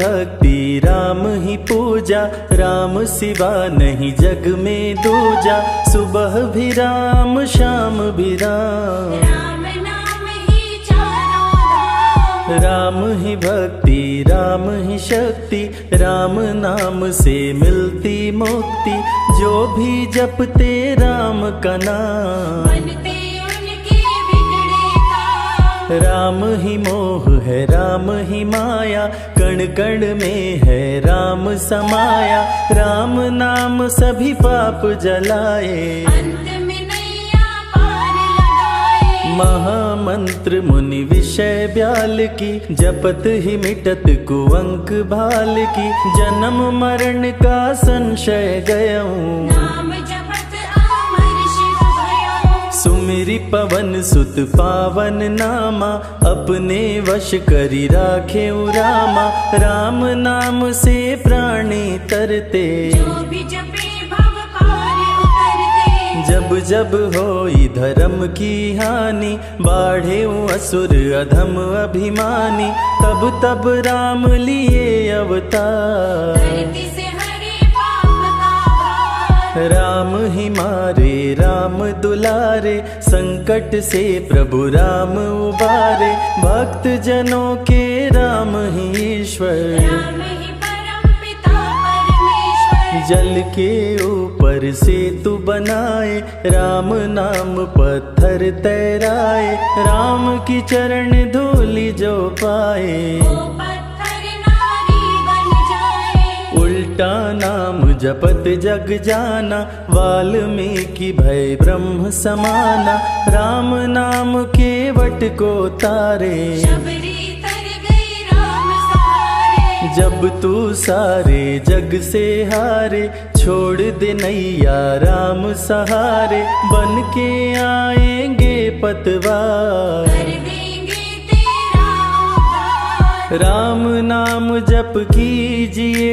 भक्ति राम ही पूजा, राम सिवा नहीं जग में दूजा। सुबह भी राम शाम भी राम, राम नाम ही चारों धाम। राम ही भक्ति राम ही शक्ति, राम नाम से मिलती मुक्ति। जो भी जपते राम का नाम, बनते उनके बिगड़े काम। राम ही मोह है राम ही माया, कण कण में है राम समाया। राम नाम सभी पाप जलाए, अंत में नैया पार लगाए। महामंत्र मुनि विषय ब्याल की, जपत ही मिटत कुअंक भाल की। जन्म मरण का संशय गयऊं, नाम जपत अमर शिव भयऊं। सुमिरि पवन सुत पावन नामा, अपने वश करी राखे रामा। राम नाम से प्राणी तरते, जो भी जपे भव पार उतरते। जब जब होई धर्म की हानि, बाढ़े असुर अधम अभिमानी। तब तब राम लिए अवतार, धरती से हरे पाप का भार। राम ही मारे राम दुलारे, संकट से प्रभु राम उबारे। भक्त जनों के राम ही ईश्वर, राम ही परम पिता परमेश्वर। जल के ऊपर सेतु बनाए, राम नाम पत्थर तैराए। राम की चरण धूलि जो पाए, वो पत्थर नारी बन जाए। उल्टा नाम जपत जग जाना, वाल्मीकि भय ब्रह्म समाना। राम नाम के वट को तारे, शबरी तर गई राम सहारे। जब तू सारे जग से हारे, छोड़ दे नैया राम सहारे। बन के आएंगे पतवार, कर देंगे तेरा उद्धार। राम नाम जप कीजिए,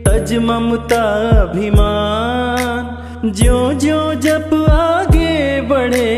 तज ममता अभिमान। ज्यों ज्यों जप आगे बढ़े,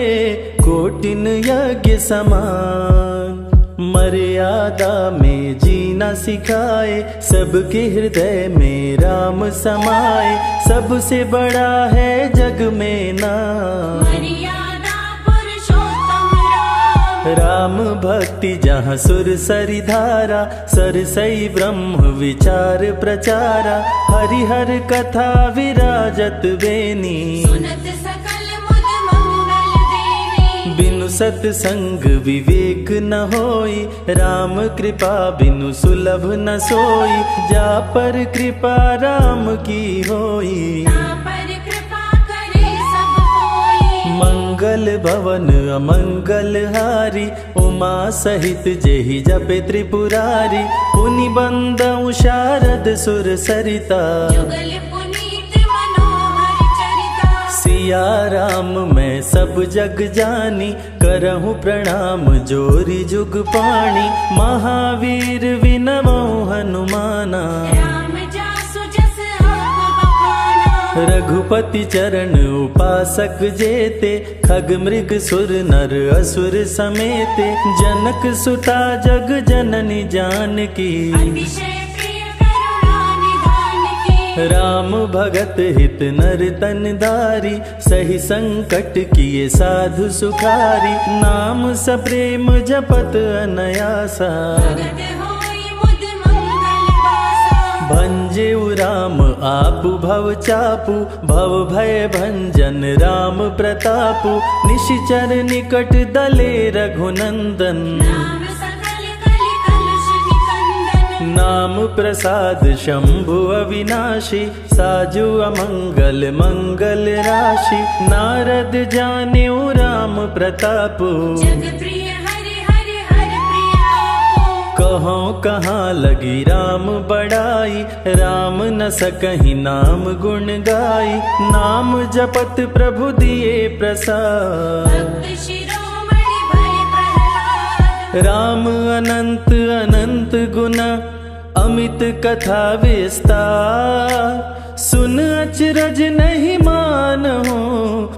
कोटिन यज्ञ समान। मर्यादा में जीना सिखाए, सबके हृदय में राम समाए। सबसे बड़ा है जग में नाम, मर्यादा पुरुषोत्तम राम। राम भक्ति जहाँ सुर सरि धारा, सरसई ब्रह्म विचार प्रचारा। हरिहर कथा विराजत बेनी, सुनत सकल मुद मंगल देनी। बिनु सत्संग विवेक न होई, राम कृपा बिनु सुलभ न सोई। जा पर कृपा राम की होई, ता पर कृपा करे सब कोई। मंगल भवन अमंगल हारी, उमा सहित जेहि जपे त्रिपुरारी। पुनि बंदउ शारद सुर सरिता, जुगल पुनीत मनोहर चरिता। सिया राम मैं सब जग जानी, करहूँ प्रणाम जोरी जुग पाणी। महावीर विनमऊ हनुमाना, राम जासु जस आप बखाना। रघुपति चरण उपासक जेते, खग मृग सुर नर असुर समेते। जनक सुता जग जननी जानकी, अतिशय प्रिय करुणा निधान की। राम भगत हित नर तन धारी, सही संकट किए साधु सुखारी। नाम सप्रेम जपत अनयासा, भगत होई मुद मंगल वासा। भंजेउ राम आपु भव चापु, भव भय भंजन राम प्रतापु। निशिचर निकट दले रघुनंदन, राम सकल कल कलुष निकंदन। नाम प्रसाद शंभु अविनाशी, साजु अमंगल मंगल राशि। नारद जानेउ राम प्रतापु, जग प्रिय हरि हरि हर प्रिय आपो। कहाँ कहाँ लगी राम बड़ाई, राम न सकहि नाम गुण गाई। नाम जपत प्रभु दिए प्रसाद, भक्त शिरोमणि भय प्रहलाद। राम अनंत अनंत गुना, अमित कथा विस्तार। सुन अचरज नहीं मानहु,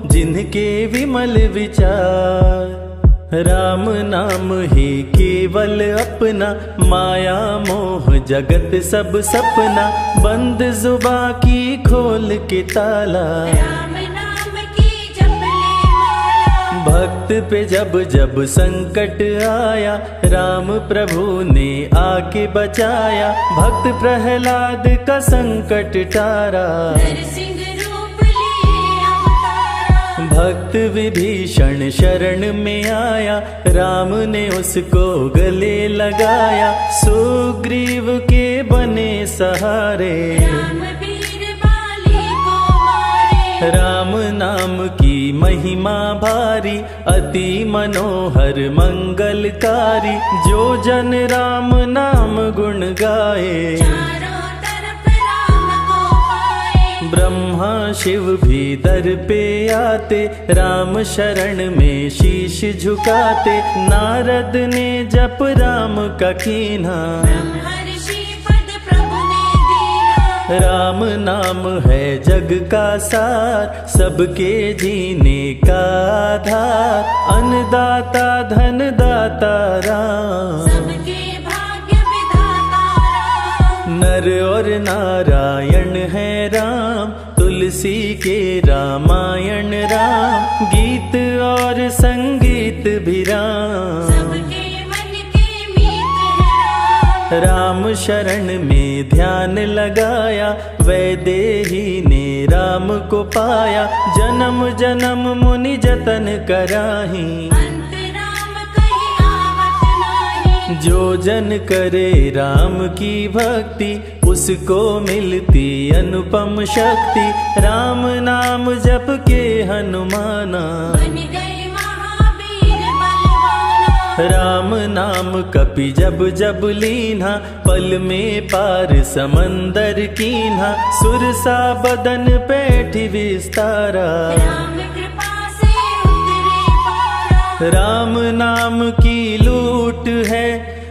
जिनके विमल विचार। राम नाम ही केवल अपना, माया मोह जगत सब सपना, बंद जुबा की खोल के ताला, राम नाम की जप ले माला। भक्त पे जब जब संकट आया, राम प्रभु ने आके बचाया, भक्त प्रहलाद का संकट टारा, नरसिंह रूप लिए अवतारा। भक्त विभीषण शरण में आया, राम ने उसको गले लगाया, सुग्रीव के बने सहारे, राम वीर बाली को मारे। राम नाम की महिमा भारी, अति मनोहर मंगलकारी, जो जन राम नाम गुण गाए, चारों तरफ राम को पाए। ब्रह्मा शिव भी दर पे आते, राम शरण में शीश झुकाते, नारद ने जप राम का कीन्हा, ब्रह्मर्षि पद प्रभु ने दीना। राम नाम है जग का सार, सबके जीने का आधार, अन्नदाता धनदाता राम, सबके भाग्य विधाता राम। नर और नारायण है राम, तुलसी के रामायण राम, गीत और संगीत भी राम, सबके मन के मीत है राम। राम शरण में ध्यान लगाया, वैदेही ने राम को पाया, जन्म जन्म मुनि जतन कराही, अंत राम कहीं आवत नाही। जो जन करे राम की भक्ति, उसको मिलती अनुपम शक्ति, राम नाम जप के हनुमाना, बन गए महावीर बलवाना। राम नाम कपि जब जब लीन्हा, पल में पार समंदर कीन्हा, सुरसा बदन पैठी विस्तारा, राम कृपा से उतरे पारा। राम नाम की लूट है,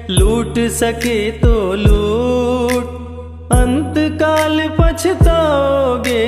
लूट सके तो लूट, अंत काल पछताओगे,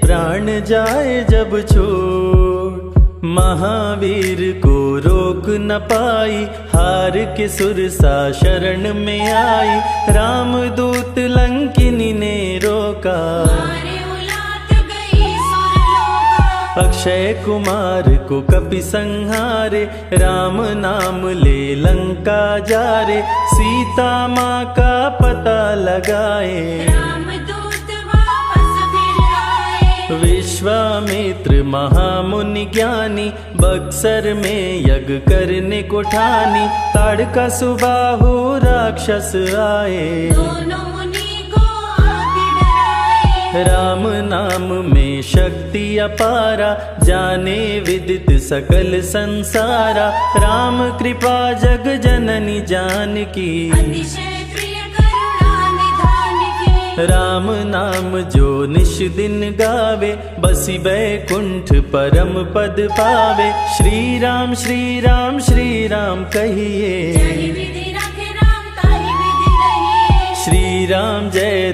प्राण जाए जब छूट, महावीर को रोक न पाई, हार के सुरसा शरण में आई, रामदूत लंकिनी ने रोका, मारे उलाट गई सुरलोका। अक्षय कुमार को कपि संहारे, राम नाम ले लंका जारे, सीता माँ का पता लगाए, रामदूत वापस फिर आए। विश्वामित्र महामुनि ज्ञानी, बक्सर में यज्ञ करने को ठानी, ताड़का सुबाहु राक्षस आए, दोनों मुनि को आगे डराए। राम नाम में शक्ति अपारा, जाने विदित सकल संसारा, राम कृपा जग जननी जानकी, अतिशय प्रिय करुणा निधान की। राम नाम जो निश दिन गावे, बसी बैकुंठ परम पद पावे, श्री राम श्री राम श्री राम कहिए, जहि विधि रखे राम ताहि विधि रहिए। श्री राम जय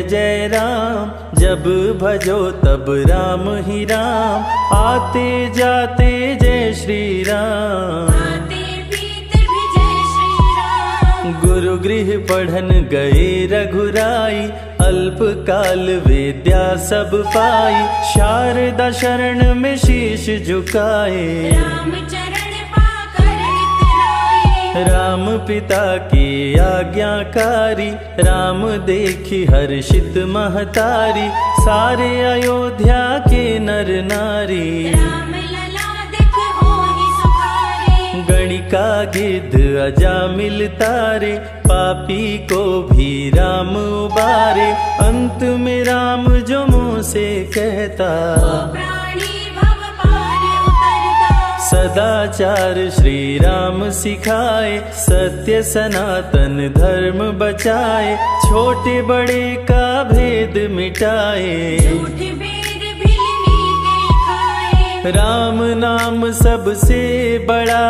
जय राम, जब भजो तब राम ही राम, आते जाते जय श्री राम, आते पीते भी जय श्री राम। गुरु गृह पढ़न गए रघुराई, अल्प काल विद्या सब पाई, शारदा शरण में शीश झुकाए, राम चरण पाकर इतराए। राम पिता की आज्ञाकारी, राम देखी हर्षित महतारी, सारे अयोध्या के नर नारी, राम लला दिख होहि सुखारे। गणिका गिद्ध अजामिल तारे, पापी को भी राम उबारे, अंत में राम जो मुँह से कहता, वो प्राणी भव पार उतरता। सदाचार श्री राम सिखाए, सत्य सनातन धर्म बचाए, छोटे बड़े का भेद मिटाए, झूठ भेद भिलनी के खाए। राम नाम सबसे बड़ा,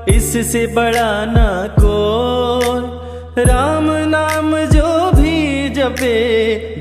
इससे बड़ा ना कोई, राम नाम जो भी जपे,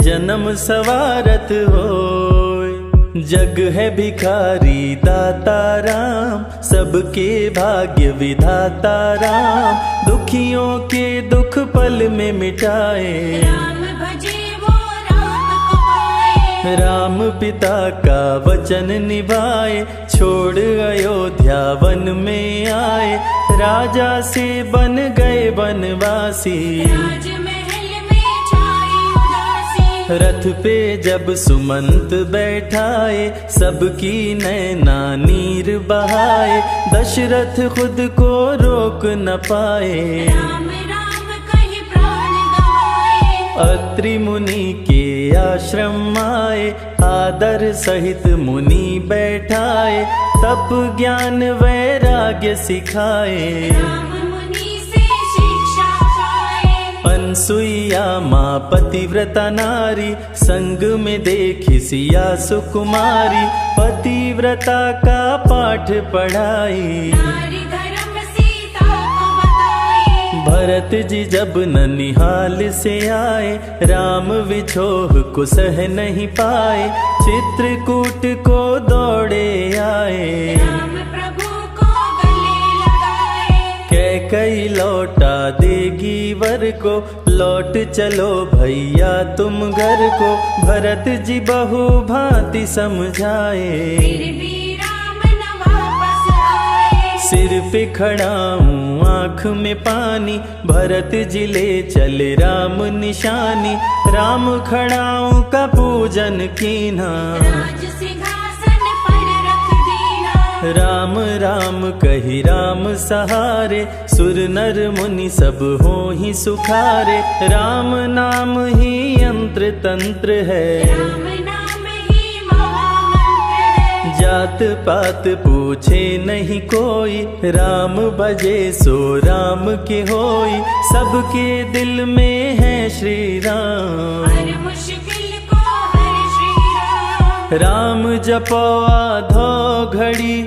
जन्म सवारत होय, जग है भिखारी दाता राम, सबके भाग्य विधाता राम, दुखियों के दुख पल में मिटाए। राम भजे वो राम को पाए। राम पिता का वचन निभाए, छोड़ अयोध्या वन में आए, राजा से बन गए वनवासी। राजमहल में छाई उदासी। रथ पे जब सुमंत बैठाए, सबकी नैना नीर बहाए, दशरथ खुद को रोक न पाए। राम राम कहीं प्राण गवाए। अत्रि मुनि के आश्रम आए, आदर सहित मुनि बैठाए, तप ज्ञान वैराग्य सिखाए। राम मुनि से शिक्षा पाए। अनसुईया माँ पतिव्रता नारी, संग में देखी सिया सुकुमारी, पतिव्रता का पाठ पढ़ाई। नारी धर्म सीता को बताए। भरत जी जब ननिहाल से आए, राम विछोह को सह नहीं पाए, चित्रकूट को दौड़े आए। राम प्रभु को गले लगाए। कैकई लौटा देगी वर को, लौट चलो भैया तुम घर को, भरत जी बहु भांति समझाए। फिर भी राम न वापस आए। सिर पे खड़ा हूँ आँख में पानी, भरत जी ले चले राम निशानी, राम खड़ाऊं का पूजन कीना। राज सिंहासन पर रख दीना। राम राम कही राम सहारे, सुर नर मुनि सब हो ही सुखारे, राम नाम ही यंत्र तंत्र है। राम नाम ही महामंत्र है। जात पात पूछे नहीं कोई, राम भजे सो राम के होई, सबके दिल में है श्री राम। हर मुश्किल को हर श्री राम। राम जपो आधो घड़ी,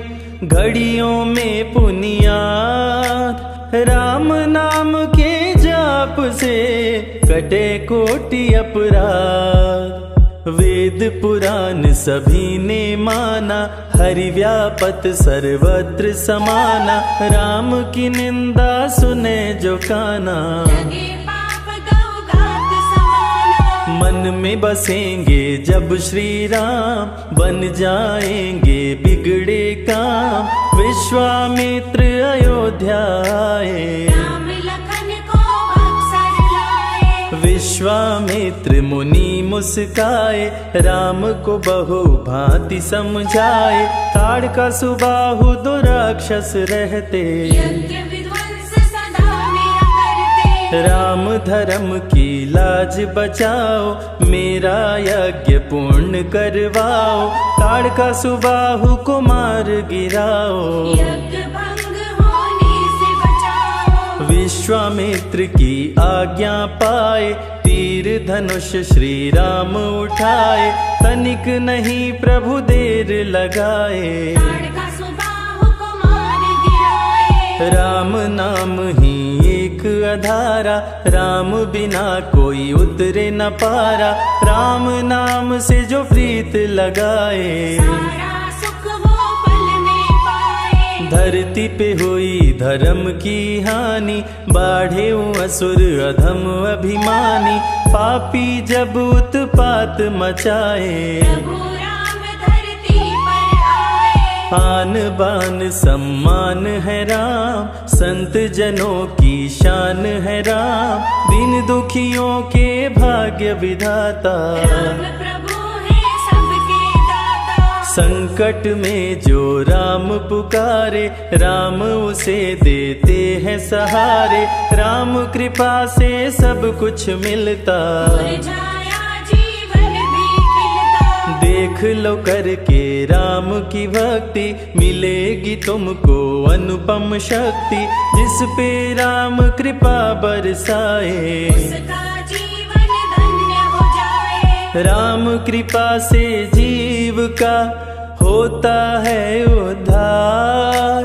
घड़ियों में पुनियाद, राम नाम के जाप से कटे कोटि अपराध। वेद पुराण सभी ने माना, हरि व्यापत सर्वत्र समाना, राम की निंदा सुने जो काना। लगे पाप गौघात समाना। मन में बसेंगे जब श्री राम, बन जाएंगे बिगड़े काम, विश्वामित्र अयोध्या आए। राम लखन को अक्सर लाए। विश्वामित्र मुनि मुस्काए, राम को बहु भांति समझाए, ताड़का सुबाहु दो राक्षस रहते, यज्ञ विध्वंस सदा मेरा करते। राम धर्म की लाज बचाओ, मेरा यज्ञ पूर्ण करवाओ, ताड़का सुबाहु को मार गिराओ। यज्ञ भंग होने से बचाओ। विश्वामित्र की आज्ञा पाए, तीर धनुष श्री राम उठाए, तनिक नहीं प्रभु देर लगाए। ताड़का सुबाहु को मार गिराए। राम नाम ही एक आधारा, राम बिना कोई उतरे न पारा, राम नाम से जो प्रीत लगाए। सारा सुख वो पल में पाए। धरती पे हुई धर्म की हानि, बाढ़े असुर अधम अभिमानी, पापी जब उत्पात मचाए। प्रभु राम धरती पर आए। आन बान सम्मान है राम, संत जनों की शान है राम, दिन दुखियों के भाग्य विधाता। राम प्रभु है सबके दाता। संकट में जो राम पुकारे, राम उसे देते हैं सहारे, राम कृपा से सब कुछ मिलता। मुरझाया जीवन भी खिलता। देख लो करके राम की भक्ति, मिलेगी तुमको अनुपम शक्ति, जिस पे राम कृपा बरसाए, उसका जीवन धन्य हो जाए। राम कृपा से जीव का होता है उद्धार,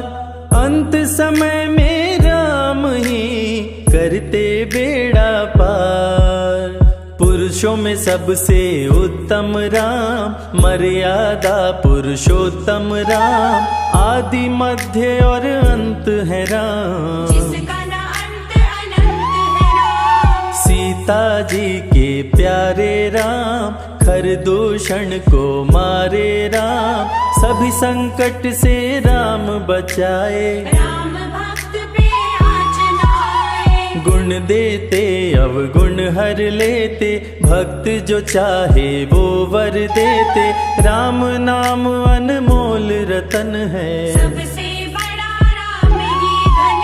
अंत समय में राम ही करते बेड़ा पार। पुरुष पुरुषों में सबसे उत्तम राम, मर्यादा पुरुषोत्तम राम, आदि मध्य और अंत है राम। जिसका न अंत अनंत है राम। सीता जी के प्यारे राम, खरदूषण को मारे राम, सभी संकट से राम बचाए। राम भक्त पे आँच न आए। गुण देते अवगुण हर लेते, भक्त जो चाहे वो वर देते। राम नाम अनमोल रतन है, सबसे बड़ा राम ही धन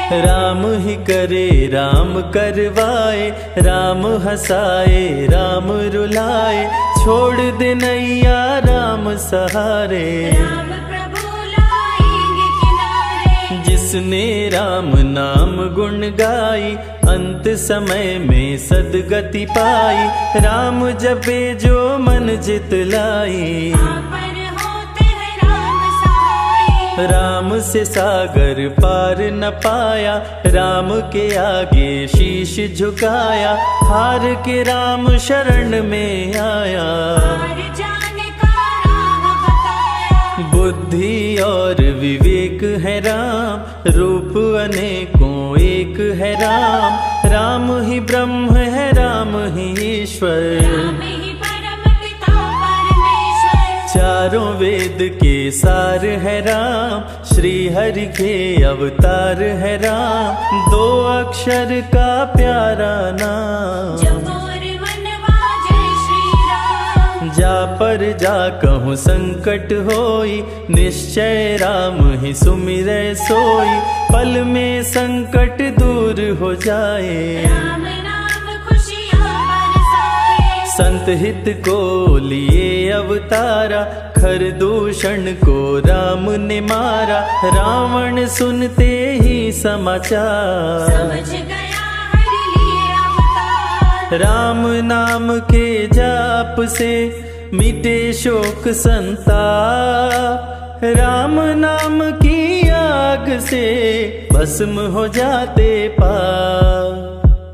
है। राम ही करे राम करवाए, राम हंसाए राम रुलाए, छोड़ दे नैया राम सहारे। राम प्रभु लाएंगे किनारे। जिसने राम नाम गुण गाई, अंत समय में सदगति पाई। राम जपे जो मन जित लाई, पर होते हैं राम सहाय। राम से सागर पार न पाया, राम के आगे शीश झुकाया। हार के राम शरण में आया, हार जाने का राह बताया। बुद्धि और विवेक है राम, रूप अनेकों एक है राम। राम ही ब्रह्म है राम ही ईश्वर, राम ही परम पिता परमेश्वर। चारों वेद के सार है राम, श्री हरि के अवतार है राम। दो अक्षर का प्यारा नाम, जपोर मनवा जय श्री राम। जा पर जा कहूँ संकट होई, निश्चय राम ही सुमिरै सोई। पल में संकट दूर हो जाए, राम नाम खुशियाँ बरसाए। संत हित को लिए अवतारा, खरदूषण को राम ने मारा। रावण सुनते ही समाचार, समझ गया हरि लिए अवतार। राम नाम के जाप से मिटे शोक संताप। राम नाम की आग से भस्म हो जाते पाप।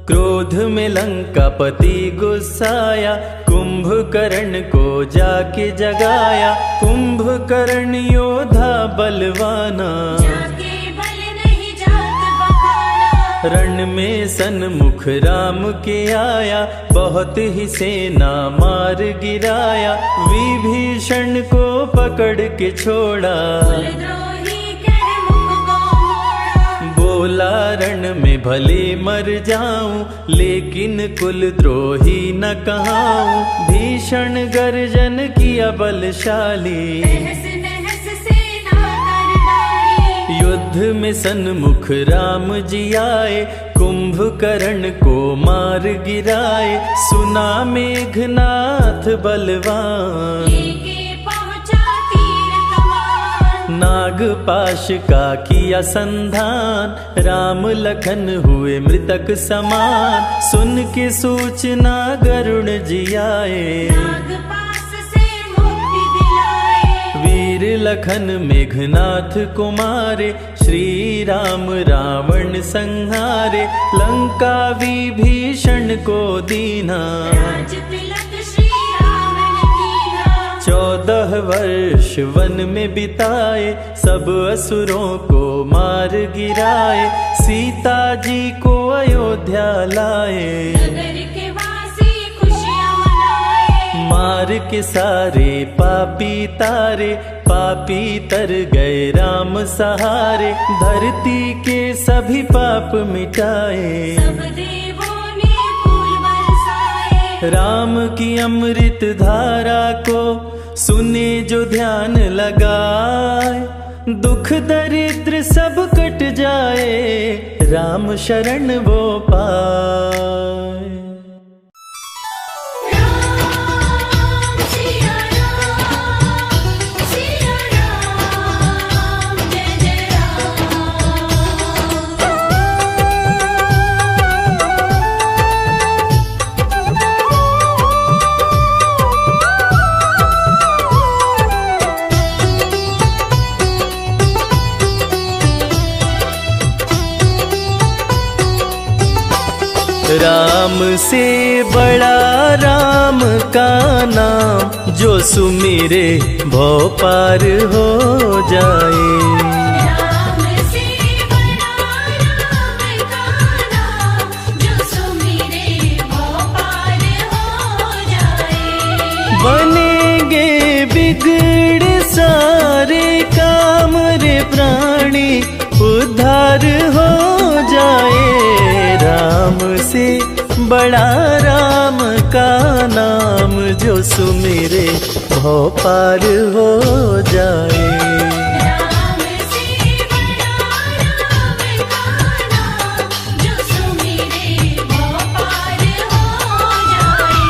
क्रोध में लंकापति गुस्साया, कुंभकर्ण को जाके जगाया। कुंभकर्ण योद्धा बलवाना, जाके बल नहीं जात बखाना। रण में सन्मुख राम के आया, बहुत ही सेना मार गिराया। विभीषण को पकड़ के छोड़ा, कुलद्रोही कह मुख को मोड़ा। बोला रण में भले मर जाऊं, लेकिन कुलद्रोही न कहाऊं। भीषण गर्जन किया बलशाली, तहस नहस सेना कर डाली। युद्ध में सन्मुख राम जी आए, कुंभकर्ण को मार गिराए। सुना मेघनाथ बलवान, लेके पहुंचा तीर कमान। नागपाश का किया संधान, राम लखन हुए मृतक समान। सुन के सूचना गरुण जी आए, नागपाश से मुक्ति दिलाए। वीर लखन मेघनाथ को मारे। श्री राम रावण संहारे, लंका विभीषण को दीना। राज तिलक श्री राम ने कीना। 14 वर्ष वन में बिताए, सब असुरों को मार गिराए। सीता जी को अयोध्या लाए, नगर के वासी खुशियाँ मनाए। मार के सारे पापी तारे। पापी तर गए राम सहारे, धरती के सभी पाप मिटाए। सब देवों ने फूल बरसाए। राम की अमृत धारा को सुने जो ध्यान लगाए, दुख दरिद्र सब कट जाए। राम शरण वो पाए। राम सिया राम जय जय राम। राम राम से बड़ा राम का नाम, जो सुमिरे भव पार हो जाए। राम से बड़ा राम का नाम, जो सुमिरे भव पार हो जाए। बनेंगे बिगड़ सारे काम रे प्राणी, उद्धार हो जाए। राम से बड़ा राम का नाम, जो सुमिरे भव पार हो जाए। राम से बड़ा राम का नाम, जो सुमिरे भव पार हो जाए।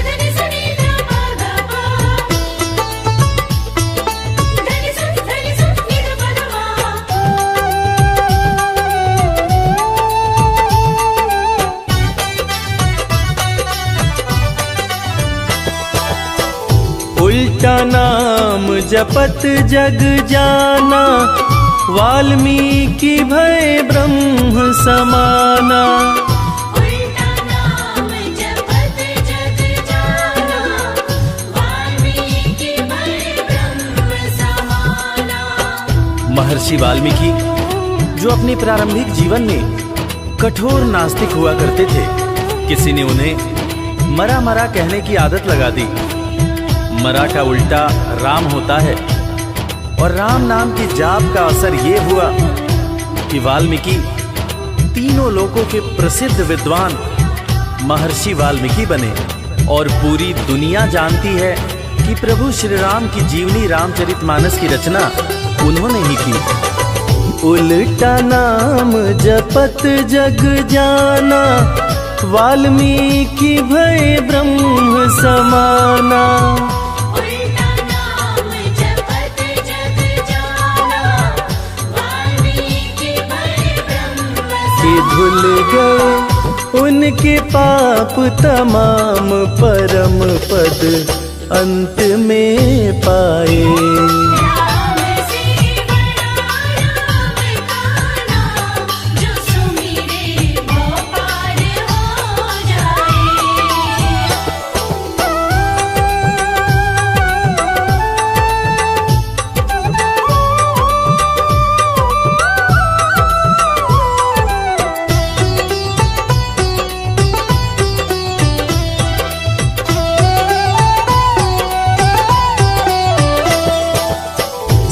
धनि सनि ध प ध प, धनि स नि ध प ध मा। उल्टा नाम जपत जग जाना, वाल्मीकि भय ब्रह्म समाना। उल्टा नाम जपत जग जाना, वाल्मीकि भय ब्रह्म समाना। महर्षि वाल्मीकि जो अपने प्रारंभिक जीवन में कठोर नास्तिक हुआ करते थे, किसी ने उन्हें मरा मरा कहने की आदत लगा दी। मरा का उल्टा राम होता है, और राम नाम की जाप का असर ये हुआ कि वाल्मीकि तीनों लोकों के प्रसिद्ध विद्वान महर्षि वाल्मीकि बने। और पूरी दुनिया जानती है कि प्रभु श्री राम की जीवनी रामचरितमानस की रचना उन्होंने ही की। उल्टा नाम जपत जग जाना, वाल्मीकि भय ब्रह्म समाना। उल्टा नाम जपत जग जाना, वाल्मीकि भय ब्रह्म कि धुल गए उनके पाप तमाम, परम पद अंत में पाए। राम से बड़ा राम का नाम, जो सुमिरे भव पार हो जाए।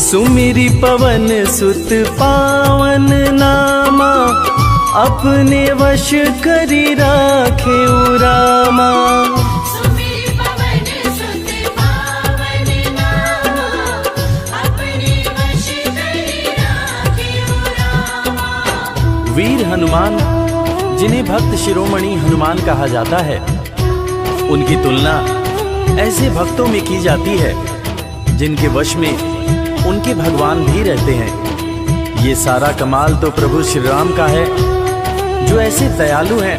सुमिरि पवन सुत पावन नामा, अपने वश करी राखे रामा। सुमिरि पवन सुत पावन नामा, अपने वश करि राखे रामा। वीर हनुमान, जिन्हें भक्त शिरोमणि हनुमान कहा जाता है, उनकी तुलना ऐसे भक्तों में की जाती है जिनके वश में उनके भगवान भी रहते हैं। ये सारा कमाल तो प्रभु श्री राम का है, जो ऐसे दयालु हैं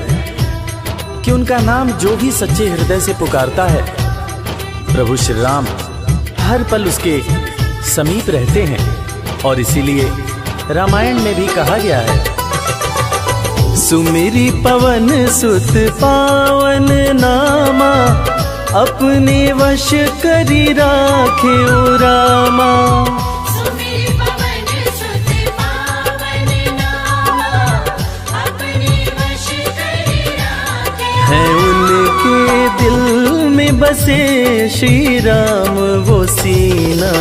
कि उनका नाम जो भी सच्चे हृदय से पुकारता है, प्रभु श्री राम हर पल उसके समीप रहते हैं। और इसीलिए रामायण में भी कहा गया है, सुमिरि पवन सुत पावन नामा, अपने वश करी राखे रामा। सुमिरि पवन सुत पावन नामा, अपने वश करि राखे। है उनके दिल में बसे श्री राम, वो सीना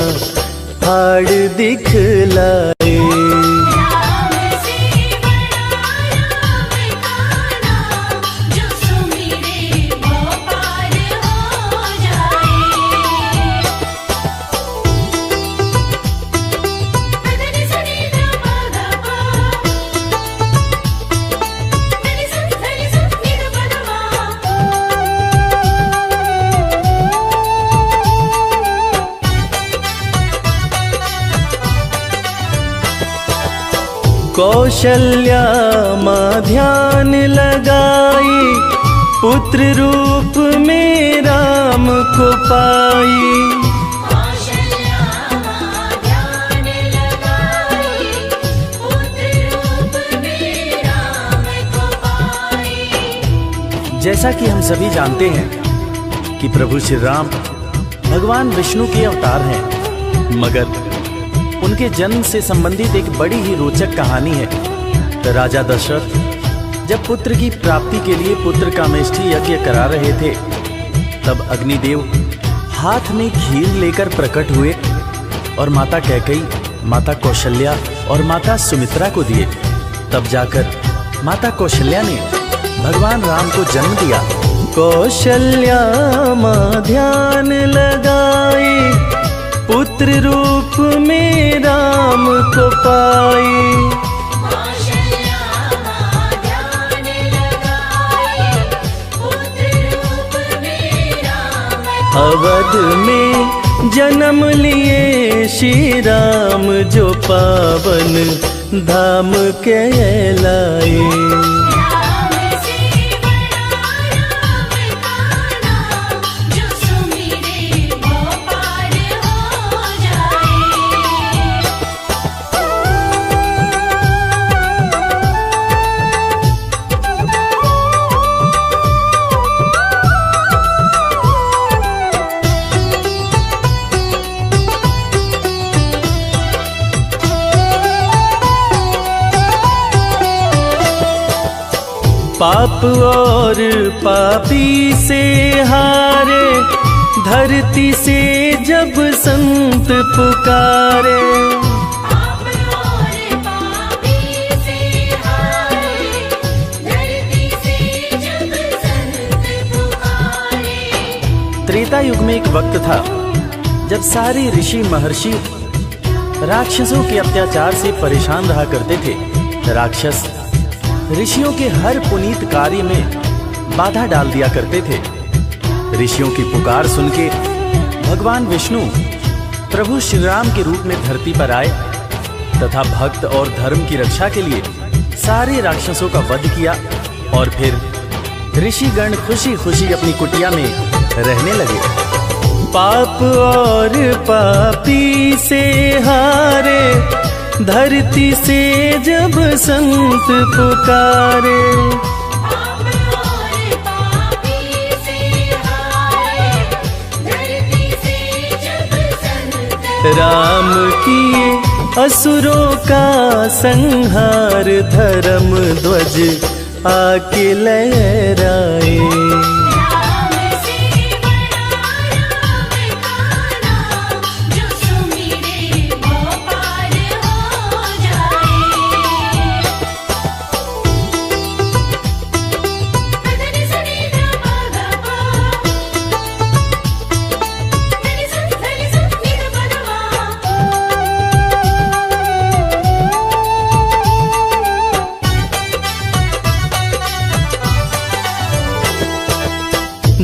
फाड़ दिखलाए। राम से बड़ा राम का नाम, जो सुमिरे भव पार हो जाए। धनि सनि ध प ध प, धनि स नि ध प ध मा। कौशल्या माँ ध्यान लगाई, पुत्र रूप में राम को पाई। कौशल्या माँ ध्यान लगाई, पुत्र जैसा कि हम सभी जानते हैं कि प्रभु श्री राम भगवान विष्णु के अवतार हैं, मगर उनके जन्म से संबंधित एक बड़ी ही रोचक कहानी है। राजा दशरथ जब पुत्र की प्राप्ति के लिए पुत्र कामेष्ठी यज्ञ करा रहे थे, तब अग्निदेव हाथ में खीर लेकर प्रकट हुए और माता कैकेयी, माता कौशल्या और माता सुमित्रा को दिए। तब जाकर माता कौशल्या ने भगवान राम को जन्म दिया। कौशल्या माँ ध्यान लगाए, पुत्र रूप में राम को पाए। कौशल्या माँ ध्यान लगाए, पुत्र रूप में राम अवध में जन्म लिए श्री राम, जो पावन धाम कहलाए। राम से बड़ा राम का नाम, जो सुमिरे वो पार हो जाए। पाप और पापी से हारे, धरती से जब संत पुकारे। पाप और पापी से हारे, धरती से जब संत पुकारे। त्रेता युग में एक वक्त था जब सारे ऋषि महर्षि राक्षसों के अत्याचार से परेशान रहा करते थे। राक्षस ऋषियों के हर पुनीत कार्य में बाधा डाल दिया करते थे। ऋषियों की पुकार सुन के भगवान विष्णु प्रभु श्री राम के रूप में धरती पर आए तथा भक्त और धर्म की रक्षा के लिए सारे राक्षसों का वध किया और फिर ऋषिगण खुशी खुशी अपनी कुटिया में रहने लगे। पाप और पापी से हारे, धरती से जब संत पुकारे। पाप और पापी से हारे, धरती से जब संत राम किए असुरों का संहार, धर्म ध्वज आके लहराए। राम से बड़ा राम का नाम, जो सुमिरे वो पार हो जाए। धनि सनि ध प ध प, धनि स नि ध प ध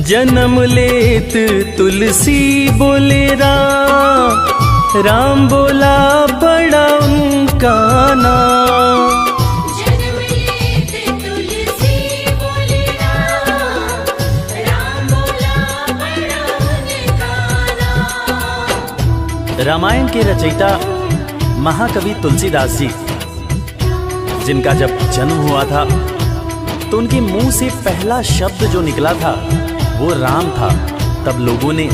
जन्म लेत तुलसी बोले राम, राम बोला बड़ा उनका नाम। जन्म लेत तुलसी बोले राम, राम बोला बड़ा उनका नाम। रामायण के रचयिता महाकवि तुलसीदास जी, जिनका जब जन्म हुआ था तो उनके मुंह से पहला शब्द जो निकला था वो राम था। तब लोगों ने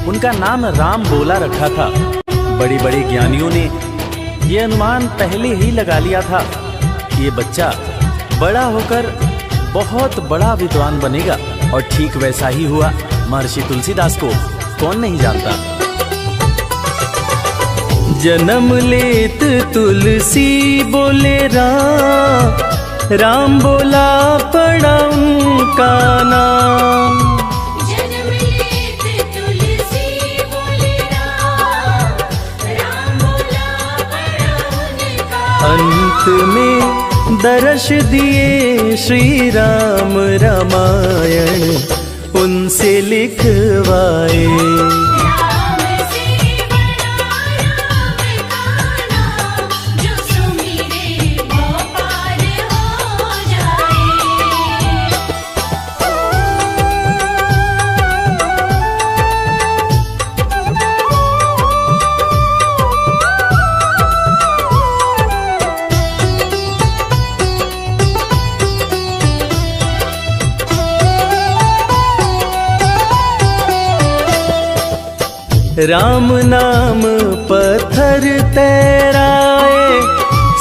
उनका नाम राम बोला रखा था। बड़े बड़े ज्ञानियों ने ये अनुमान पहले ही लगा लिया था कि ये बच्चा बड़ा होकर बहुत बड़ा विद्वान बनेगा, और ठीक वैसा ही हुआ। महर्षि तुलसीदास को कौन नहीं जानता। जन्म लेत तुलसी बोले राम, राम बोला पड़ा उनका नाम। जन्म लेत तुलसी बोले राम, राम बोला बड़ा उनका अंत में दर्श दिए श्री राम, रामायण उनसे लिखवाए। राम से बड़ा राम का नाम, जो सुमिरे वो पार हो जाए। राम नाम पत्थर तैराए,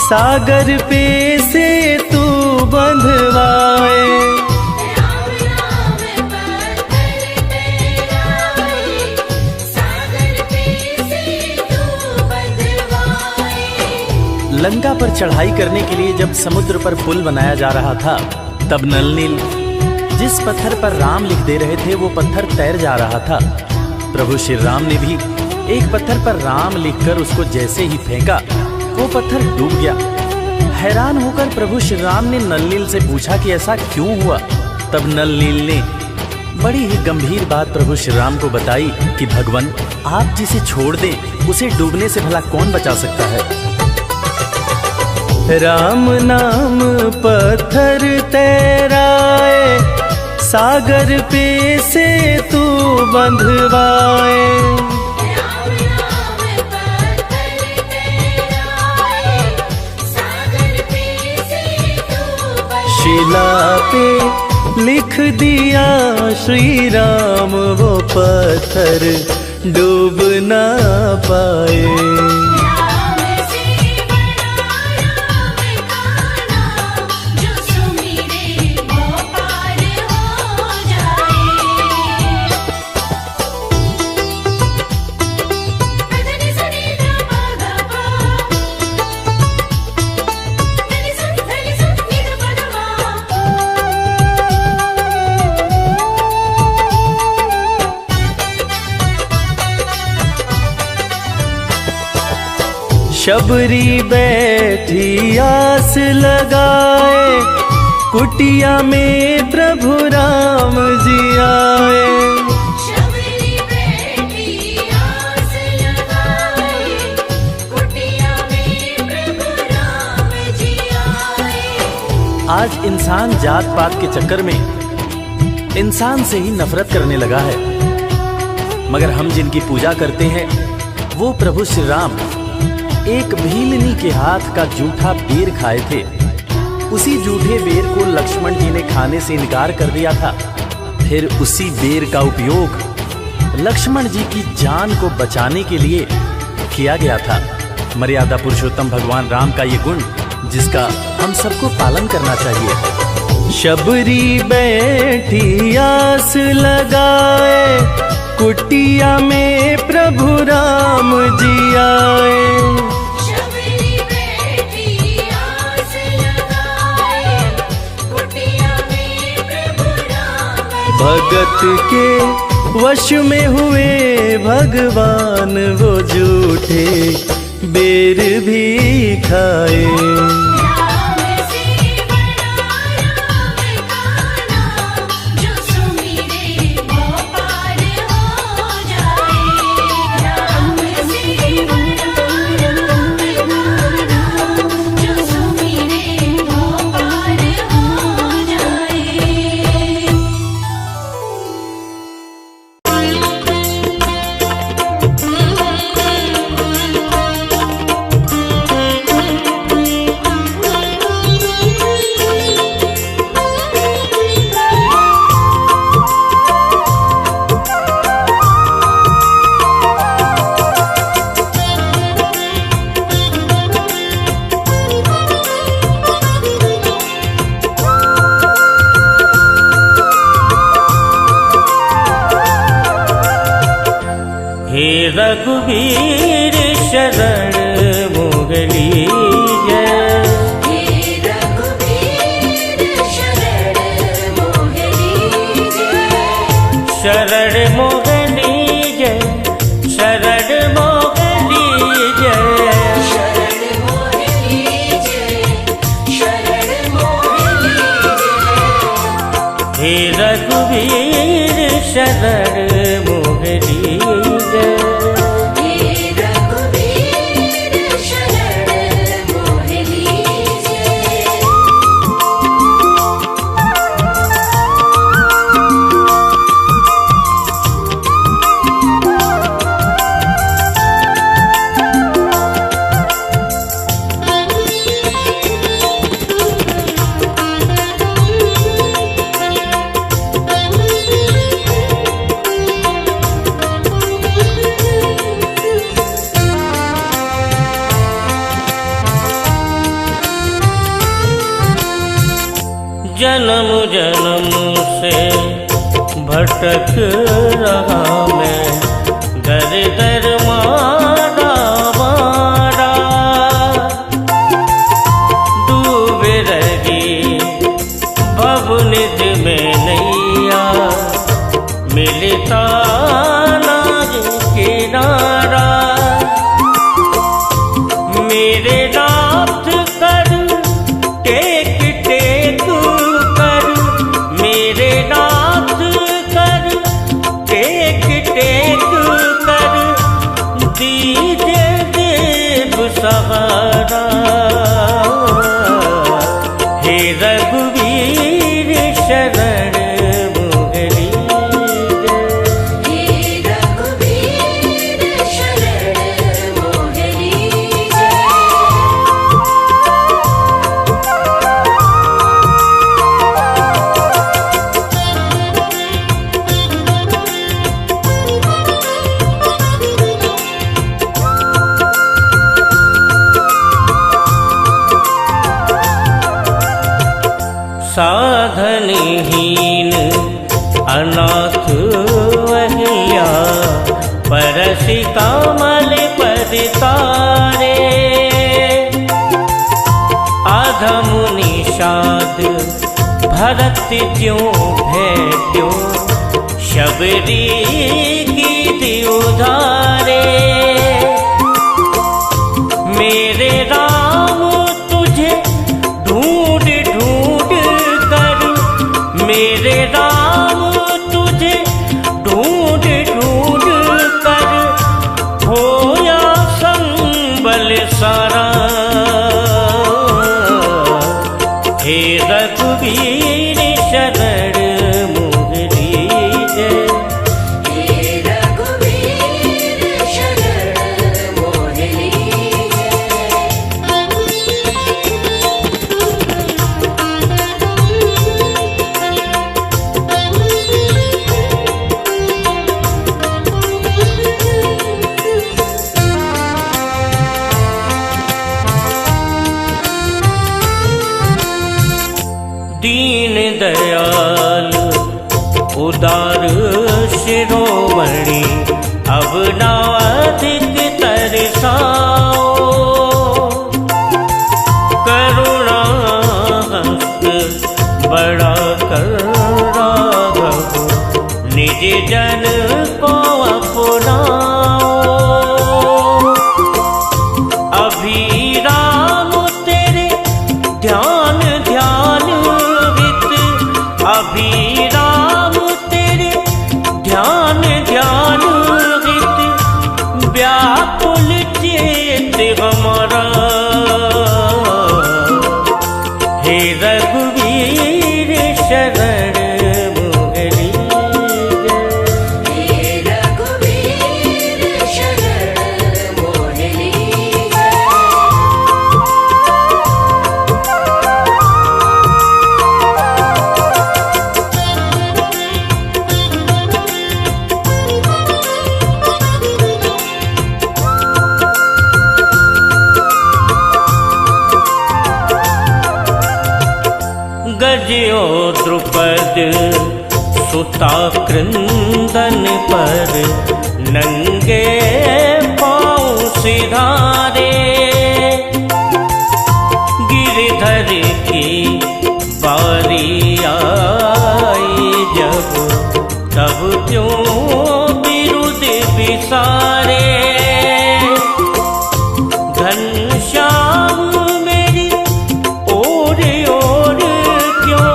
सागर पे से तू बंधवाए। राम नाम पत्थर तैराए, सागर पे से तू बंधवाए। लंका पर चढ़ाई करने के लिए जब समुद्र पर पुल बनाया जा रहा था, तब नल नील जिस पत्थर पर राम लिख दे रहे थे वो पत्थर तैर जा रहा था। प्रभु श्री राम ने भी एक पत्थर पर राम लिखकर उसको जैसे ही फेंका, वो पत्थर डूब गया। हैरान होकर प्रभु श्री राम ने नल नील से पूछा कि ऐसा क्यों हुआ। तब नल नील ने बड़ी ही गंभीर बात प्रभु श्री राम को बताई कि भगवान, आप जिसे छोड़ दें उसे डूबने से भला कौन बचा सकता है। राम नाम पत्थर तैराए, सागर पे से तू बंधवाए। राम नाम पत्थर तैराए, सागर पे से तू बंधवाए। शिला पे लिख दिया श्री राम, वो पत्थर डूब ना पाए। राम से बड़ा राम का नाम, जो सुमिरे वो पार हो जाए। धनि सनि ध प ध प, धनि सनि नि ध प ध प। शबरी बैठी आस लगाए, कुटिया में प्रभु राम जी आए। शबरी बैठी आस लगाए, कुटिया में प्रभु राम जी आए। आज इंसान जात पात के चक्कर में इंसान से ही नफरत करने लगा है, मगर हम जिनकी पूजा करते हैं वो प्रभु श्री राम एक भीलनी के हाथ का जूठा बेर खाए थे। उसी जूठे बेर को लक्ष्मण जी ने खाने से इनकार कर दिया था। फिर उसी बेर का उपयोग लक्ष्मण जी की जान को बचाने के लिए किया गया था। मर्यादा पुरुषोत्तम भगवान राम का ये गुण जिसका हम सबको पालन करना चाहिए। शबरी बैठी आस लगाए, कुटिया में प्रभु राम जी आए। शबरी बैठी आस लगाए, कुटिया में प्रभु राम जी आए। भगत के वश में हुए भगवान, वो जूठे बेर भी खाए। राम से बड़ा राम का नाम, जो सुमिरे वो पार हो जाए। राम से बड़ा राम का नाम, जो सुमिरे वो पार हो जाए। हे रघुवीर शरण मोगली जय। हे रघुवीर शरण मोहनी जय। शरण मोगली जय, शरण मोगली जय। शरण मोहनी जय, शरण मोहनी जय। हे रघुवीर शरण मोगली जय। हे रघुवीर शरण मोहनी जय। जन्म जन्म से भटक रहा मैं, दर दर मारा मारा, डूबे रही भवनिध में नैया, मिलता ना किनारा। मेरे नाथ कर टेक टेक कर, मेरे नाथ कर टेक टेक कर, दीजिए देव सहारा। हे रघुवीर शरण मोहनी हे रघुवीर शरण मोहनी जय। साधनहीन अनाथ अहिल्या, परसि कमल पद तारे। अधम निषाद भरत ज्यों भेट्यो, शबरी की उधारे। मेरे राम तुझे ढूंढ ढूंढ कर, मेरे राम तुझे ढूंढ ढूंढ कर, होया संबल सारा। हे रघुवीर शरण मोहनी जय। हे रघुवीर शरण मोहनी दीन दयाल उदार शिरोमणि, अब नाधिक तरसाओ। करुणा हस्त बड़ा कर राघव, निज जन को अपनाओ। अभी राम तेरे ध्यान ध्यान हित, अभी राम तेरे ध्यान ध्यान हित, व्याकुल चेत हमारा। हे रघुवीर शरण मोहनी जय। हे रघुवीर शरण मोहनी जय। गजयो द्रुपद सुता क्रंदन पर, नंगे पाँव सिधारे। गिरधर की बारी आई जब, तब क्यों बिरुद बिसारे। घनश्याम मेरी ओर ओर क्यों,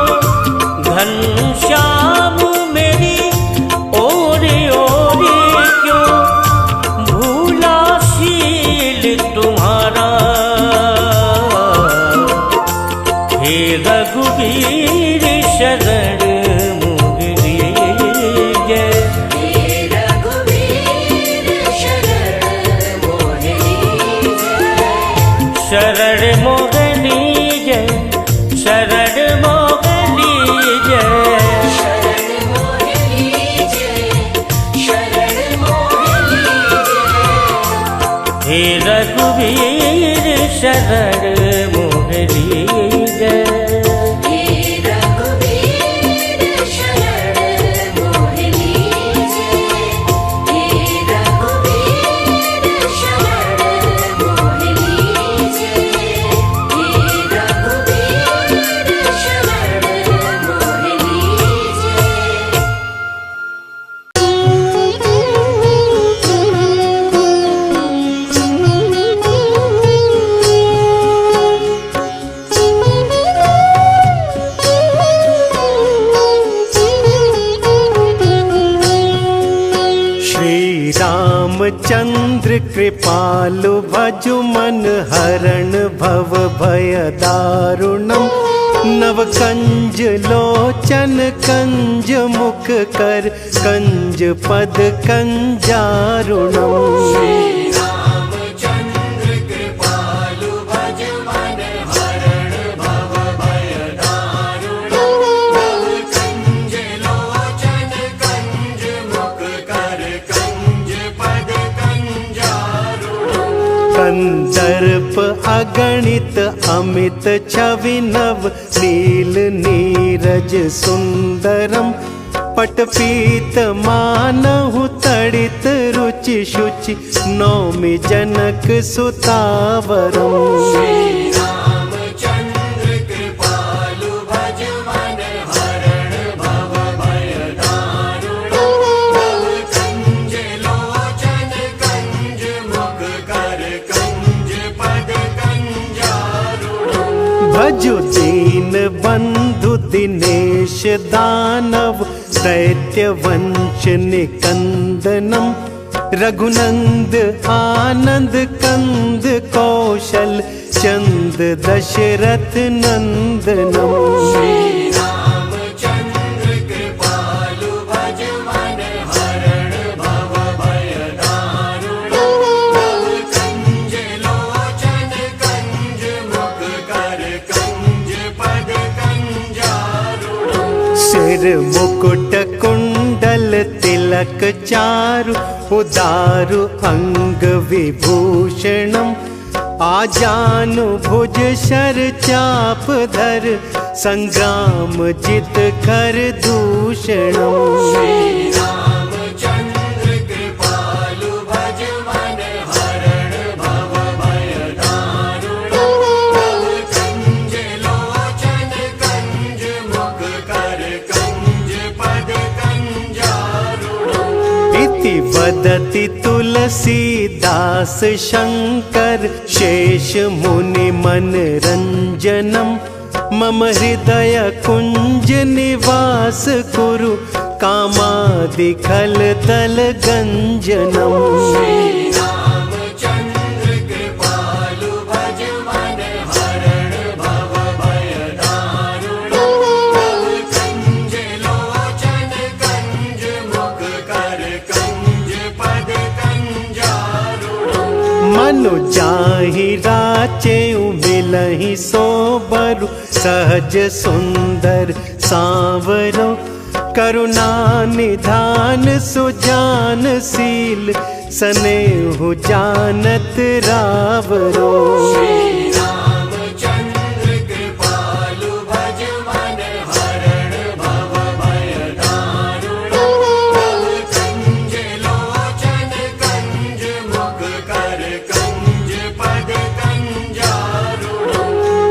घनश्याम मेरी ओर ओर क्यों, भूला शील तुम्हारा। हे रघुवीर शरण मोहनी जय। हे रघुवीर शरण मोहनी जय। शरण मोहनी जय, शरण मोहनी जय। शरण मोहनी जय। शरण मोहनी जय। हे रघुवीर शरण मोहनी जय। हे रघुवीर रामचंद्र कृपालु भजु मन हरण भव भय दारुणम। नव कंज लोचन कंज मुख कर कंज पद कंजारुणम। कंदर्प अगणित अमित छवि नव नील नीरज सुंदरम। पटपीत मानहु तड़ित रुचि शुचि नौमि जनक सुतावरम। भजु दीन बंधु दिनेश दानव दैत्य वंश निकंदनम। रघुनंद आनंद कंद कौशल चंद दशरथ नंदनम। सिर मुकुट कुंडल तिलक चारु उदारु अंग विभूषणम। आजानु भुज शर चाप धर संग्राम जित कर दूषणम। वदति तुलसीदास शंकर शेष मुनि मन रंजनम। मम हृदय कुंज निवास कुरु कामादि खल दल गंजनम। मनु जाहि राचे मिलहि सोबरु सहज सुंदर सांवरो। करुणा निधान सुजान शील स्नेहु जानत रावरो।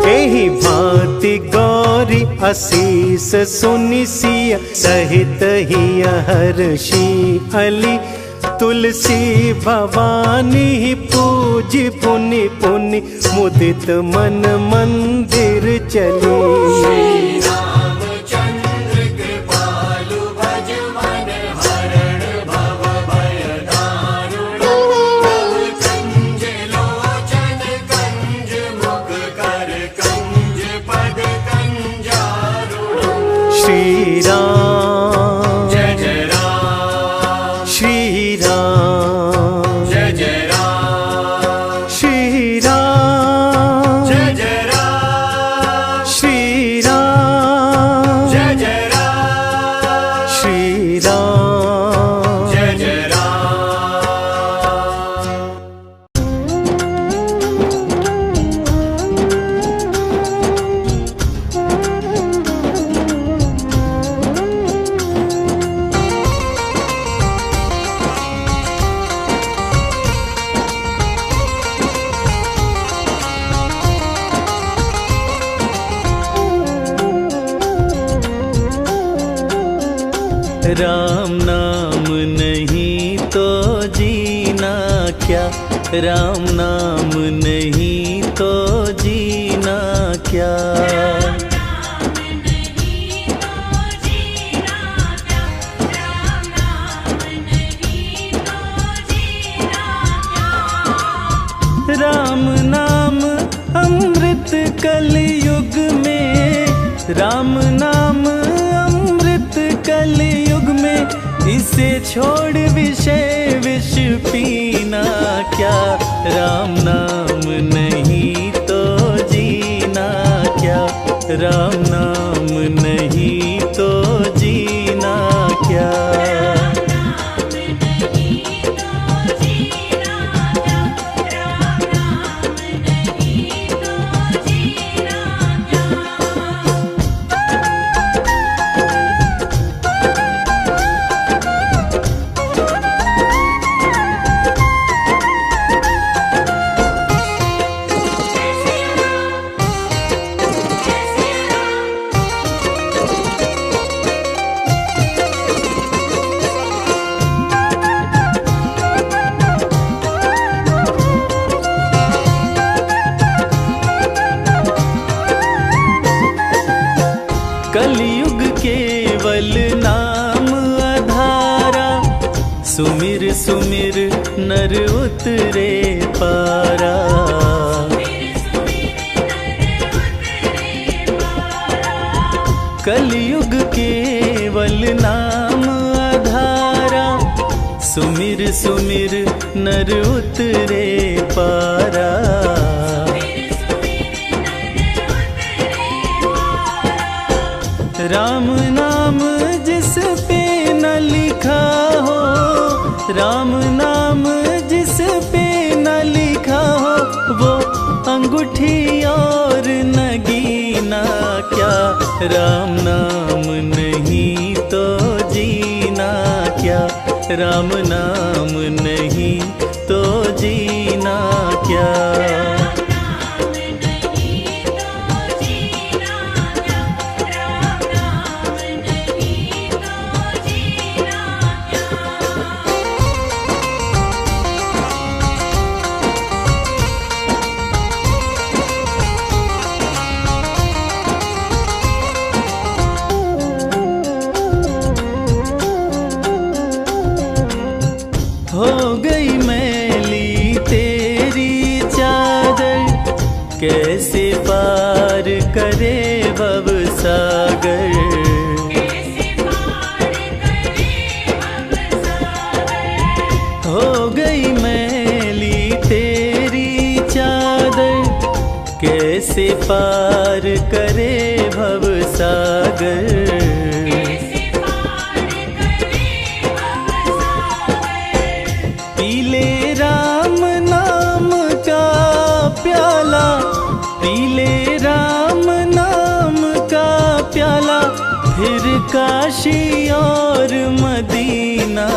एहि भांति गौरी असीस सुनि सिय सहित हिय हर्षि अली। तुलसी भवानी पूजी पुनि पुनि मुदित मन मंदिर चली। श्री राम जय जय राम, श्री राम जय जय राम, श्री राम जय जय राम, श्री राम जय जय राम, श्री राम जय जय राम। राम नाम नहीं तो जीना क्या, राम नाम नहीं तो जीना क्या। राम नाम अमृत कलयुग में, इसे छोड़ विषय विष पीना क्या। राम नाम नहीं तो जीना क्या, राम नाम नहीं तो जीना क्या। कलयुग केवल नाम आधारा, सुमिर सुमिर नर उतरे पारा। कलयुग केवल नाम आधारा, सुमिर सुमिर नर उतरे पारा। राम नाम जिस पे न लिखा हो, राम नाम जिस पे न लिखा हो, वो अंगूठी और नगीना क्या। राम नाम नहीं तो जीना क्या, राम नाम नहीं तो जीना क्या। हो गई मैली तेरी चादर, कैसे पार करे भव सागर। हो गई मैली तेरी चादर, कैसे पार करे भव सागर। पीले राम नाम का प्याला, पीले राम नाम का प्याला, फिर काशी और मदीना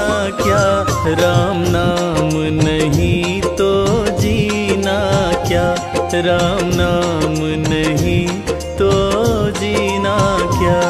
क्या। राम नाम नहीं तो जीना क्या, राम नाम नहीं तो जीना क्या।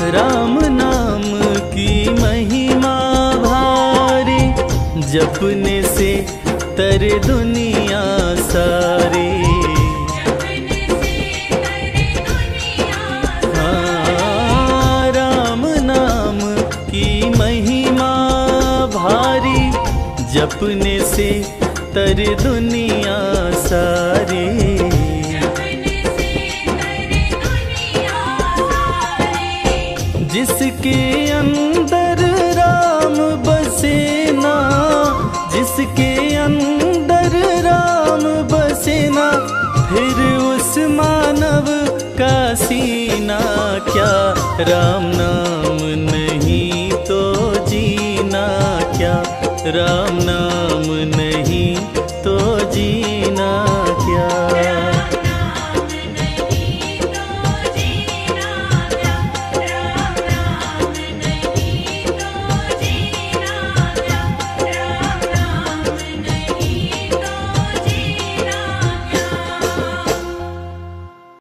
राम नाम की महिमा भारी, जपने से तर दुनिया सारी। हाँ, राम नाम की महिमा भारी, जपने से तर दुनिया सारी। जिसके अंदर राम बसे ना, जिसके अंदर राम बसे ना, फिर उस मानव का सीना क्या। राम नाम नहीं तो जीना क्या, राम नाम नहीं तो जीना।